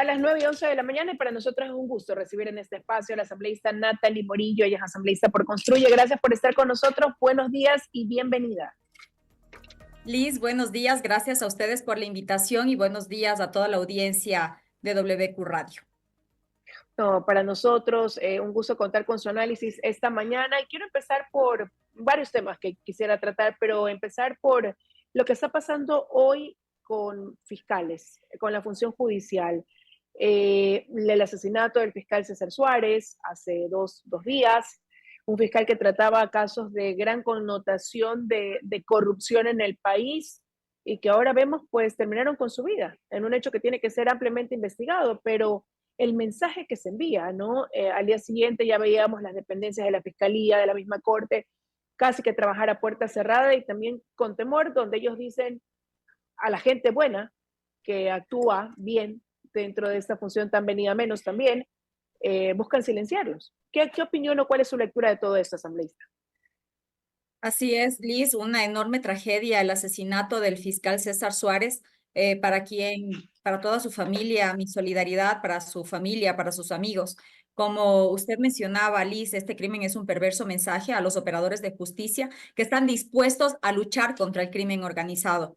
A las 9:11 de la mañana y para nosotros es un gusto recibir en este espacio a la asambleísta Natalie Morillo, ella es asambleísta por Construye. Gracias por estar con nosotros, buenos días y bienvenida. Liz, buenos días, gracias a ustedes por la invitación y buenos días a toda la audiencia de WQ Radio. No, para nosotros un gusto contar con su análisis esta mañana y quiero empezar por varios temas que quisiera tratar, pero empezar por lo que está pasando hoy con fiscales, con la función judicial. El asesinato del fiscal César Suárez hace dos días, un fiscal que trataba casos de gran connotación de corrupción en el país y que ahora vemos pues terminaron con su vida en un hecho que tiene que ser ampliamente investigado, pero el mensaje que se envía, ¿no? Al día siguiente ya veíamos las dependencias de la Fiscalía, de la misma Corte, casi que trabajar a puerta cerrada y también con temor, donde ellos dicen a la gente buena que actúa bien dentro de esta función tan venida menos también, buscan silenciarlos. ¿Qué opinión o cuál es su lectura de todo esto, asambleísta? Así es, Liz, una enorme tragedia el asesinato del fiscal César Suárez, para toda su familia, mi solidaridad para su familia, para sus amigos. Como usted mencionaba, Liz, este crimen es un perverso mensaje a los operadores de justicia que están dispuestos a luchar contra el crimen organizado.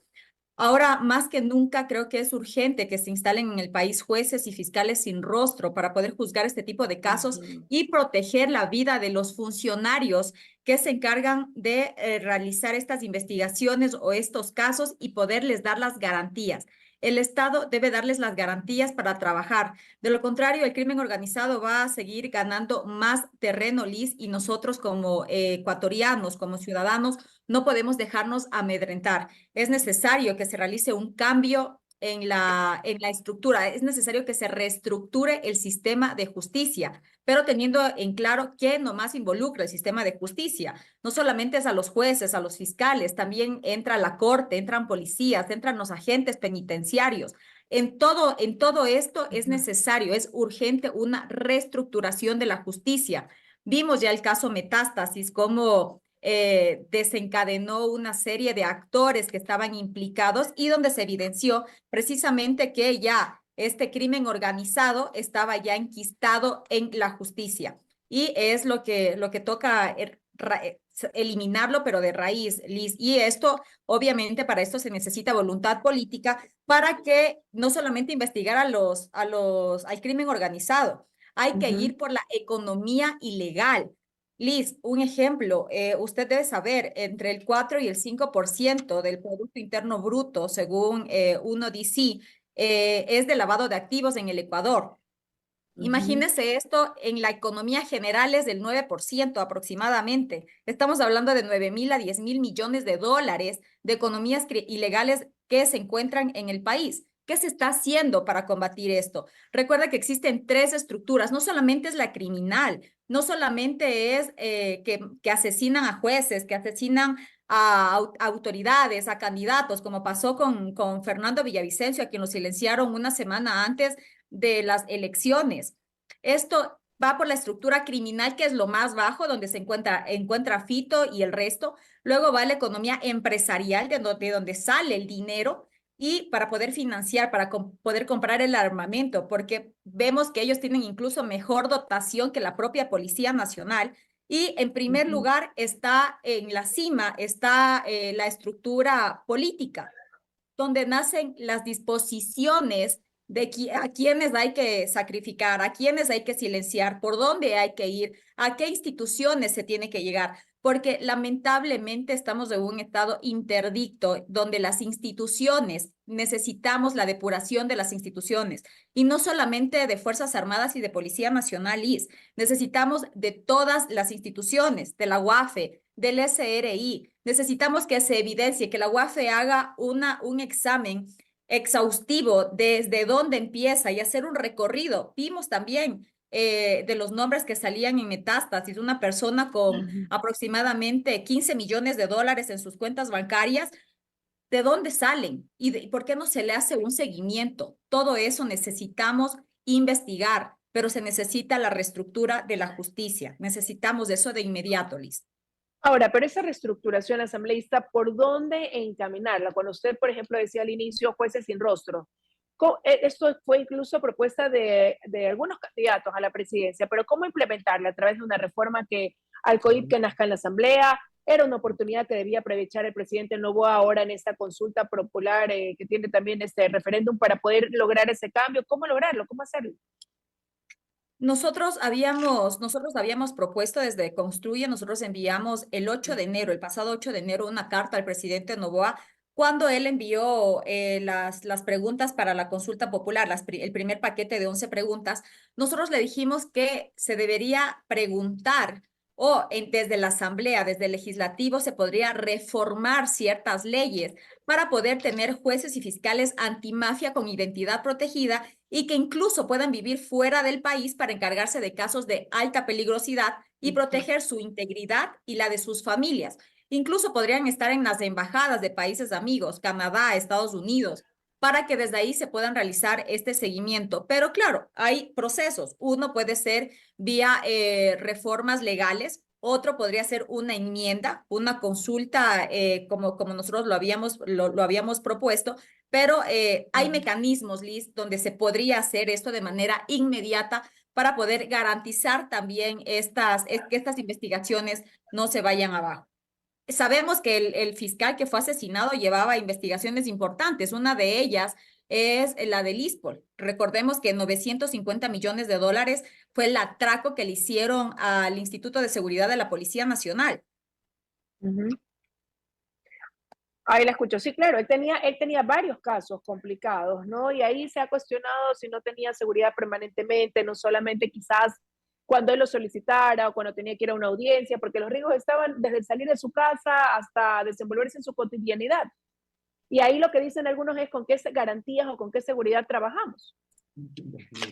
Ahora, más que nunca, creo que es urgente que se instalen en el país jueces y fiscales sin rostro para poder juzgar este tipo de casos y proteger la vida de los funcionarios que se encargan de realizar estas investigaciones o estos casos y poderles dar las garantías. El Estado debe darles las garantías para trabajar. De lo contrario, el crimen organizado va a seguir ganando más terreno, Liz, y nosotros como ecuatorianos, como ciudadanos, no podemos dejarnos amedrentar. Es necesario que se realice un cambio en la estructura, es necesario que se reestructure el sistema de justicia, pero teniendo en claro que nomás involucra el sistema de justicia. No solamente es a los jueces, a los fiscales, también entra la corte, entran policías, entran los agentes penitenciarios. En todo esto es necesario, es urgente una reestructuración de la justicia. Vimos ya el caso Metástasis, cómo desencadenó una serie de actores que estaban implicados y donde se evidenció precisamente que ya este crimen organizado estaba ya enquistado en la justicia. Y es lo que toca eliminarlo, pero de raíz, Liz. Y esto, obviamente, para esto se necesita voluntad política para que no solamente investigar al crimen organizado, hay que ir por la economía ilegal. Liz, un ejemplo, usted debe saber, entre el 4 y el 5% del Producto Interno Bruto, según UNODC, es de lavado de activos en el Ecuador. Imagínese esto, en la economía general es del 9% aproximadamente. Estamos hablando de 9.000 a 10.000 millones de dólares de economías ilegales que se encuentran en el país. ¿Qué se está haciendo para combatir esto? Recuerda que existen tres estructuras, no solamente es la criminal, no solamente es que asesinan a jueces, que asesinan a autoridades, a candidatos, como pasó con Fernando Villavicencio, a quien lo silenciaron una semana antes de las elecciones. Esto va por la estructura criminal, que es lo más bajo, donde encuentra Fito y el resto. Luego va la economía empresarial, de donde sale el dinero, y para poder financiar, para poder comprar el armamento, porque vemos que ellos tienen incluso mejor dotación que la propia Policía Nacional. Y en primer lugar está en la cima, está la estructura política, donde nacen las disposiciones de a quienes hay que sacrificar, a quienes hay que silenciar, por dónde hay que ir, a qué instituciones se tiene que llegar, porque lamentablemente estamos en un estado interdicto donde las instituciones, necesitamos la depuración de las instituciones, y no solamente de Fuerzas Armadas y de Policía Nacional, necesitamos de todas las instituciones, de la UAFE, del SRI. Necesitamos que se evidencie, que la UAFE haga un examen exhaustivo desde dónde empieza y hacer un recorrido. Vimos también de los nombres que salían en Metástasis, una persona con aproximadamente 15 millones de dólares en sus cuentas bancarias. ¿De dónde salen? ¿Y por qué no se le hace un seguimiento? Todo eso necesitamos investigar, pero se necesita la reestructura de la justicia. Necesitamos eso de inmediato, Liz. Ahora, pero esa reestructuración asambleísta, ¿por dónde encaminarla? Cuando usted, por ejemplo, decía al inicio jueces sin rostro, Esto fue incluso propuesta de algunos candidatos a la presidencia, pero ¿cómo implementarla? A través de una reforma que al COIP que nazca en la Asamblea, era una oportunidad que debía aprovechar el presidente Noboa ahora en esta consulta popular que tiene también este referéndum para poder lograr ese cambio. ¿Cómo lograrlo? ¿Cómo hacerlo? Nosotros habíamos propuesto desde Construye, nosotros enviamos el 8 de enero, el pasado 8 de enero, una carta al presidente Noboa cuando él envió las preguntas para la consulta popular, el primer paquete de 11 preguntas. Nosotros le dijimos que se debería preguntar desde la Asamblea, desde el Legislativo, se podría reformar ciertas leyes para poder tener jueces y fiscales antimafia con identidad protegida y que incluso puedan vivir fuera del país para encargarse de casos de alta peligrosidad y proteger su integridad y la de sus familias. Incluso podrían estar en las embajadas de países amigos, Canadá, Estados Unidos, para que desde ahí se puedan realizar este seguimiento. Pero claro, hay procesos. Uno puede ser vía reformas legales, otro podría ser una enmienda, una consulta, como nosotros lo habíamos propuesto, pero hay mecanismos, Liz, donde se podría hacer esto de manera inmediata para poder garantizar también que estas investigaciones no se vayan abajo. Sabemos que el fiscal que fue asesinado llevaba investigaciones importantes. Una de ellas es la del ISPOL. Recordemos que 950 millones de dólares fue el atraco que le hicieron al Instituto de Seguridad de la Policía Nacional. Uh -huh. Ahí la escucho. Sí, claro, él tenía varios casos complicados, ¿no? Y ahí se ha cuestionado si no tenía seguridad permanentemente, no solamente quizás cuando él lo solicitara o cuando tenía que ir a una audiencia, porque los riesgos estaban desde salir de su casa hasta desenvolverse en su cotidianidad. Y ahí lo que dicen algunos es con qué garantías o con qué seguridad trabajamos.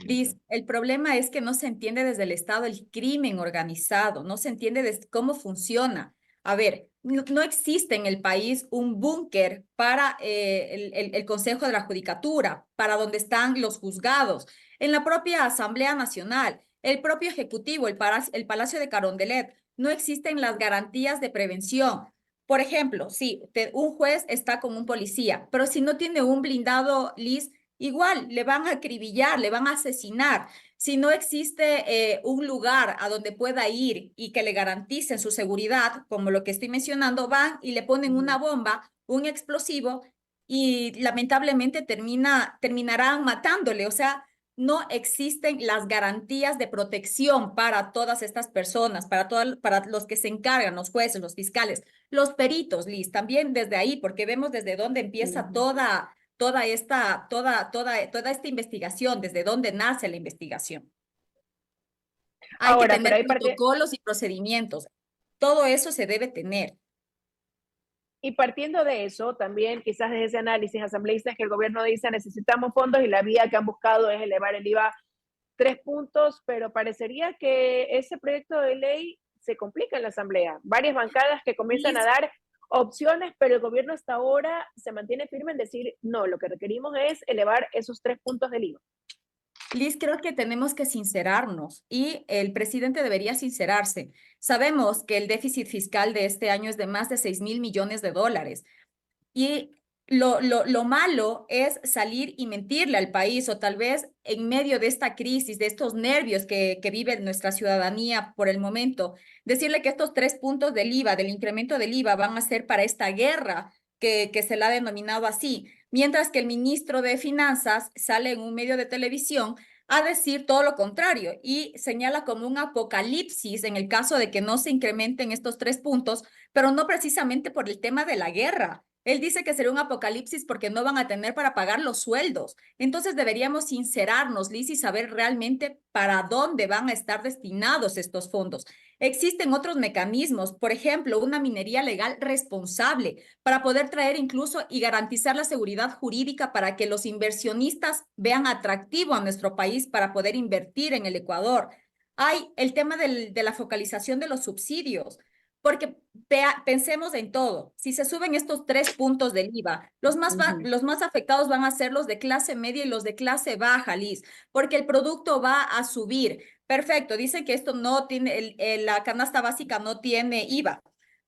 Liz, el problema es que no se entiende desde el Estado el crimen organizado, no se entiende cómo funciona. A ver, no existe en el país un búnker para el Consejo de la Judicatura, para donde están los juzgados. En la propia Asamblea Nacional, el propio Ejecutivo, el Palacio de Carondelet, no existen las garantías de prevención. Por ejemplo, si un juez está con un policía, pero si no tiene un blindado, Liz, igual le van a acribillar, le van a asesinar. Si no existe un lugar a donde pueda ir y que le garanticen su seguridad, como lo que estoy mencionando, van y le ponen una bomba, un explosivo y lamentablemente terminarán matándole. O sea, no existen las garantías de protección para todas estas personas, para los que se encargan, los jueces, los fiscales, los peritos, Liz, también desde ahí, porque vemos desde dónde empieza toda esta investigación, desde dónde nace la investigación. Hay que Ahora, pero tener hay parte, protocolos y procedimientos. Todo eso se debe tener. y partiendo de eso, también quizás desde ese análisis asambleísta que el gobierno dice necesitamos fondos y la vía que han buscado es elevar el IVA 3 puntos, pero parecería que ese proyecto de ley se complica en la asamblea. Varias bancadas que comienzan a dar opciones, pero el gobierno hasta ahora se mantiene firme en decir no, lo que requerimos es elevar esos 3 puntos del IVA. Liz, creo que tenemos que sincerarnos y el presidente debería sincerarse. Sabemos que el déficit fiscal de este año es de más de 6.000 millones de dólares. Y lo malo es salir y mentirle al país o tal vez en medio de esta crisis, de estos nervios que vive nuestra ciudadanía por el momento, decirle que estos 3 puntos del IVA, del incremento del IVA, van a ser para esta guerra que se la ha denominado así, mientras que el ministro de Finanzas sale en un medio de televisión a decir todo lo contrario y señala como un apocalipsis en el caso de que no se incrementen estos 3 puntos, pero no precisamente por el tema de la guerra. Él dice que sería un apocalipsis porque no van a tener para pagar los sueldos. Entonces deberíamos sincerarnos, Liz, y saber realmente para dónde van a estar destinados estos fondos. Existen otros mecanismos, por ejemplo, una minería legal responsable para poder traer incluso y garantizar la seguridad jurídica para que los inversionistas vean atractivo a nuestro país para poder invertir en el Ecuador. Hay el tema de la focalización de los subsidios. Porque pensemos en todo. Si se suben estos 3 puntos del IVA, los más afectados van a ser los de clase media y los de clase baja, Liz, porque el producto va a subir. Perfecto, dicen que esto no tiene, la canasta básica no tiene IVA.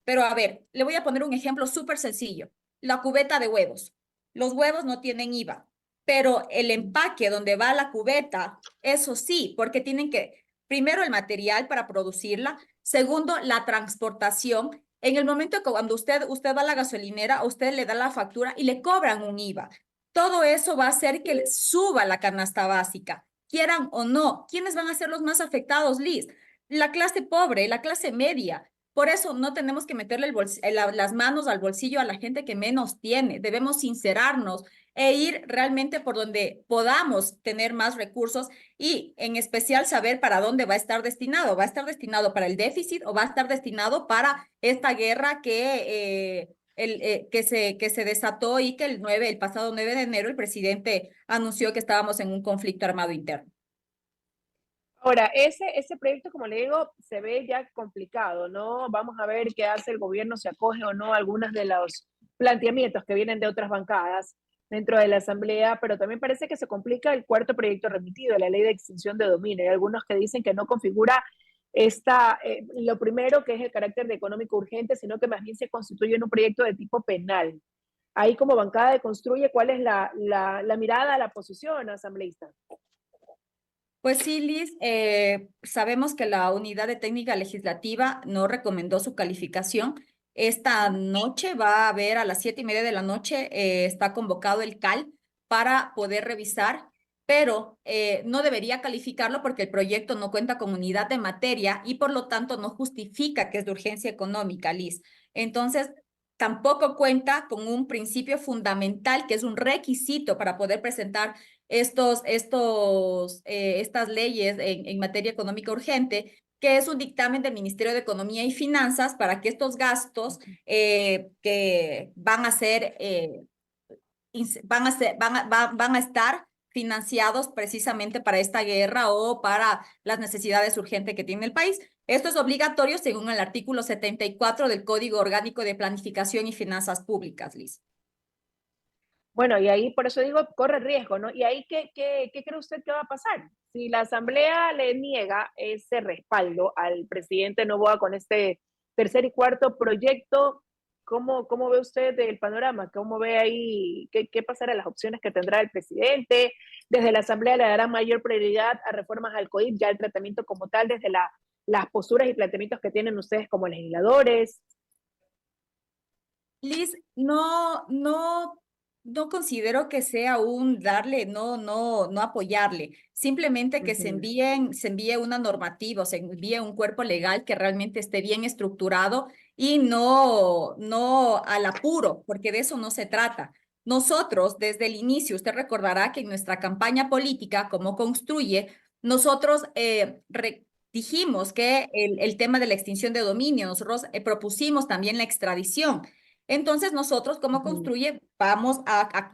Pero a ver, le voy a poner un ejemplo súper sencillo. La cubeta de huevos. Los huevos no tienen IVA. pero el empaque donde va la cubeta, eso sí, porque tienen que, primero el material para producirla, segundo la transportación. En el momento que cuando usted va a la gasolinera, usted le da la factura y le cobran un IVA. Todo eso va a hacer que suba la canasta básica, quieran o no. ¿Quiénes van a ser los más afectados, Liz? La clase pobre, la clase media. Por eso no tenemos que meterle las manos al bolsillo a la gente que menos tiene. Debemos sincerarnos e ir realmente por donde podamos tener más recursos y en especial saber para dónde va a estar destinado. ¿Va a estar destinado para el déficit o va a estar destinado para esta guerra que se desató y que el pasado 9 de enero el presidente anunció que estábamos en un conflicto armado interno? Ahora, ese proyecto, como le digo, se ve ya complicado, ¿no? Vamos a ver qué hace el gobierno, si acoge o no algunos de los planteamientos que vienen de otras bancadas dentro de la Asamblea, pero también parece que se complica el cuarto proyecto remitido, la ley de extinción de dominio. Hay algunos que dicen que no configura lo primero, que es el carácter de económico urgente, sino que más bien se constituye en un proyecto de tipo penal. Ahí como bancada de Construye, ¿cuál es la mirada, la posición asambleísta? Pues sí, Liz, sabemos que la Unidad de Técnica Legislativa no recomendó su calificación. Esta noche va a haber a las 7:30 de la noche, está convocado el CAL para poder revisar, pero no debería calificarlo porque el proyecto no cuenta con unidad de materia y por lo tanto no justifica que es de urgencia económica, Liz. Entonces, tampoco cuenta con un principio fundamental que es un requisito para poder presentar estas leyes en materia económica urgente, que es un dictamen del Ministerio de Economía y Finanzas para que estos gastos que van a ser, van a estar financiados precisamente para esta guerra o para las necesidades urgentes que tiene el país. Esto es obligatorio según el artículo 74 del Código Orgánico de Planificación y Finanzas Públicas, Liz. Bueno, y ahí por eso digo, corre riesgo, ¿no? ¿Y ahí qué cree usted que va a pasar? Si la Asamblea le niega ese respaldo al presidente Noboa con este tercer y cuarto proyecto, ¿cómo ve usted el panorama? ¿Cómo ve ahí qué pasará, las opciones que tendrá el presidente? Desde la Asamblea le dará mayor prioridad a reformas al COIP, ya el tratamiento como tal, desde las posturas y planteamientos que tienen ustedes como legisladores. Liz, no considero que sea un darle, no apoyarle. Simplemente que Ujú. se envíe una normativa, o se envíe un cuerpo legal que realmente esté bien estructurado y no al apuro, porque de eso no se trata. Nosotros, desde el inicio, usted recordará que en nuestra campaña política, como construye, nosotros dijimos que el tema de la extinción de dominio, nosotros propusimos también la extradición. Entonces nosotros como Ujú. Construye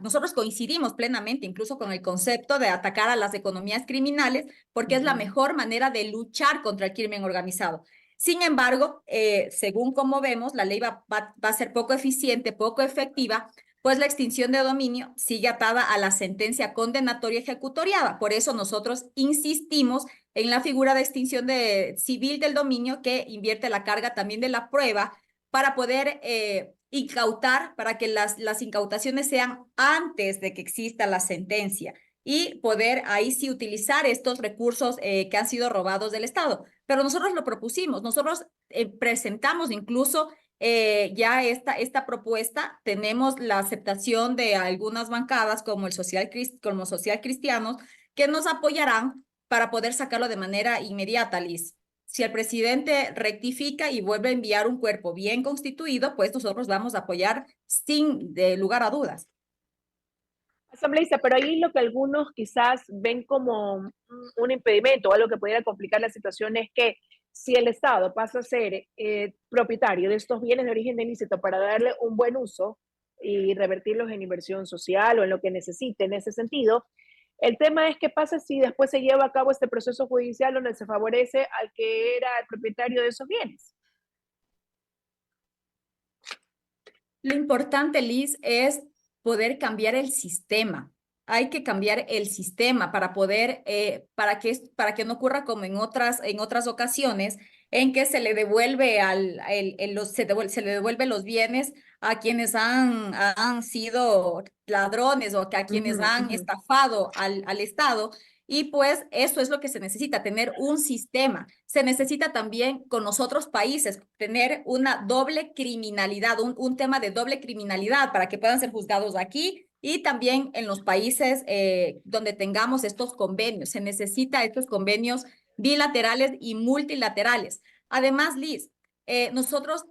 nosotros coincidimos plenamente incluso con el concepto de atacar a las economías criminales porque es la Ujú. mejor manera de luchar contra el crimen organizado. Sin embargo, según como vemos, la ley va a ser poco eficiente, poco efectiva, pues la extinción de dominio sigue atada a la sentencia condenatoria ejecutoriada. Por eso nosotros insistimos en la figura de extinción civil del dominio que invierte la carga también de la prueba para poder incautar, para que las incautaciones sean antes de que exista la sentencia y poder ahí sí utilizar estos recursos que han sido robados del Estado. Pero nosotros lo propusimos, nosotros presentamos incluso ya esta propuesta, tenemos la aceptación de algunas bancadas como Social Cristianos que nos apoyarán para poder sacarlo de manera inmediata, Liz. Si el presidente rectifica y vuelve a enviar un cuerpo bien constituido, pues nosotros vamos a apoyar sin lugar a dudas. Asambleísta, pero ahí lo que algunos quizás ven como un impedimento o algo que pudiera complicar la situación es que si el Estado pasa a ser propietario de estos bienes de origen ilícito para darle un buen uso y revertirlos en inversión social o en lo que necesite en ese sentido, el tema es qué pasa si después se lleva a cabo este proceso judicial donde se favorece al que era el propietario de esos bienes. Lo importante, Liz, es poder cambiar el sistema. Hay que cambiar el sistema para poder, para que no ocurra como en otras ocasiones, en que se le devuelve se le devuelve los bienes a quienes han sido ladrones o que a quienes Ujú, han ujú. estafado al Estado. Y pues eso es lo que se necesita, tener un sistema. Se necesita también con los otros países tener una doble criminalidad, un tema de doble criminalidad para que puedan ser juzgados aquí y también en los países donde tengamos estos convenios. Se necesita estos convenios bilaterales y multilaterales. Además, Liz, nosotros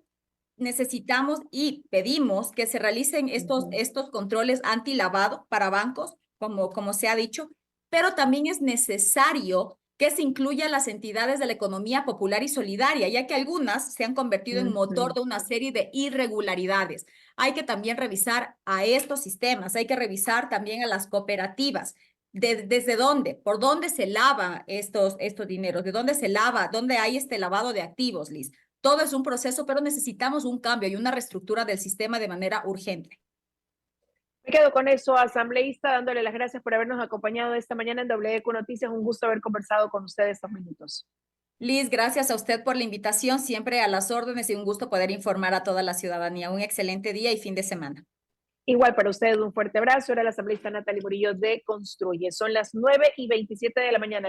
necesitamos y pedimos que se realicen Ujú. estos controles antilavado para bancos, como se ha dicho, pero también es necesario que se incluya las entidades de la economía popular y solidaria, ya que algunas se han convertido en motor Ujú. de una serie de irregularidades. Hay que también revisar a estos sistemas, hay que revisar también a las cooperativas. ¿Desde dónde? ¿Por dónde se lava estos dineros? ¿De dónde se lava? ¿Dónde hay este lavado de activos, Liz? Todo es un proceso, pero necesitamos un cambio y una reestructura del sistema de manera urgente. Me quedo con eso, asambleísta, dándole las gracias por habernos acompañado esta mañana en WQ Noticias. Un gusto haber conversado con ustedes estos minutos. Liz, gracias a usted por la invitación, siempre a las órdenes y un gusto poder informar a toda la ciudadanía. Un excelente día y fin de semana. Igual para ustedes, un fuerte abrazo. Era la asambleísta Natalie Murillo de Construye. Son las 9:27 de la mañana.